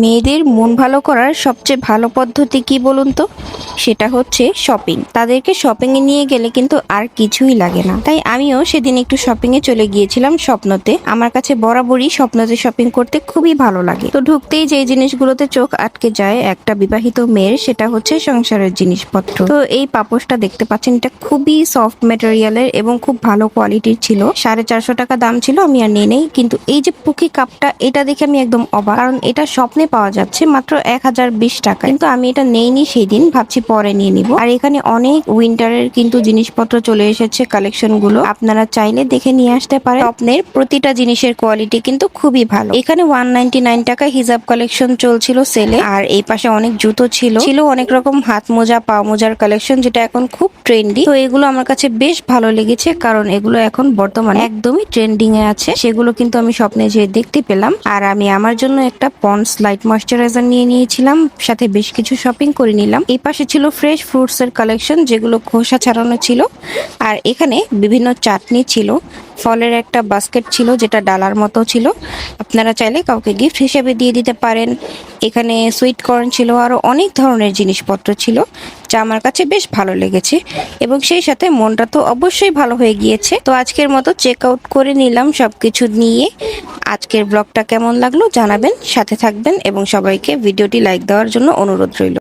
মেয়েদের মন ভালো করার সবচেয়ে ভালো পদ্ধতি কি বলুন তো? সেটা হচ্ছে শপিং। তাদেরকে শপিং এ নিয়ে গেলে কিন্তু আর কিছুই লাগে না। তাই আমিও সেদিন একটু শপিং এ চলে গিয়েছিলাম স্বপ্নতে। আমার কাছে বরাবরই স্বপ্নতে শপিং করতে খুবই ভালো লাগে। তো ঢুকতেই যে জিনিসগুলোতে চোখ আটকে যায় একটা বিবাহিত মেয়ের, সেটা হচ্ছে সংসারের জিনিসপত্র। তো এই পাপোশটা দেখতে পাচ্ছেন, এটা খুবই সফট ম্যাটেরিয়ালের এবং খুব ভালো কোয়ালিটির ছিল। 450 টাকা দাম ছিল, আমি আর নিয়ে নেই। কিন্তু এই যে পুকি কাপটা, এটা দেখে আমি একদম অবাক, কারণ এটা স্বপ্নে পাওয়া যাচ্ছে মাত্র 1020 টাকা। কিন্তু আমি এটা নেইনি সেই দিন, ভাবছি পরে নিয়ে নিব। আর এখানে অনেক উইন্টারের কিন্তু জিনিসপত্র চলে এসেছে, কালেকশন গুলো আপনারা চাইলে দেখে নিয়ে আসতে পারেন। স্বপ্নের প্রতিটা জিনিসের কোয়ালিটি কিন্তু খুবই ভালো। এখানে 199 টাকা হিজাব কালেকশন চলছিল সেলে। আর এই পাশে অনেক জুতো ছিল অনেক রকম হাত মোজা, পা মোজার কালেকশন, যেটা এখন খুব ট্রেন্ডি। তো এগুলো আমার কাছে বেশ ভালো লেগেছে, কারণ এগুলো এখন বর্তমানে একদমই ট্রেন্ডিং এ আছে। সেগুলো কিন্তু আমি স্বপ্নে যেয়ে দেখতে পেলাম। আর আমি আমার জন্য একটা পন্ডস লাইট ময়শ্চারাইজার নিয়ে নিয়েছিলাম, সাথে বেশ কিছু শপিং করে নিলাম। এই পাশে ছিল ফ্রেশ ফ্রুটস এর কালেকশন, যেগুলো খোসা ছাড়ানো ছিল। আর এখানে বিভিন্ন চাটনি ছিল, ফলের একটা বাস্কেট ছিল যেটা ডালার মতো ছিল, আপনারা চাইলে কাউকে গিফট হিসেবে দিয়ে দিতে পারেন। এখানে সুইট কর্ন ছিল, আরো অনেক ধরনের জিনিসপত্র ছিল, যা আমার কাছে বেশ ভালো লেগেছে। এবং সেই সাথে মনটা তো অবশ্যই ভালো হয়ে গিয়েছে। তো আজকের মতো চেক আউট করে নিলাম সবকিছু নিয়ে। আজকের ব্লগটা কেমন লাগলো জানাবেন, সাথে থাকবেন এবং সবাইকে ভিডিওটি লাইক দেওয়ার জন্য অনুরোধ রইল।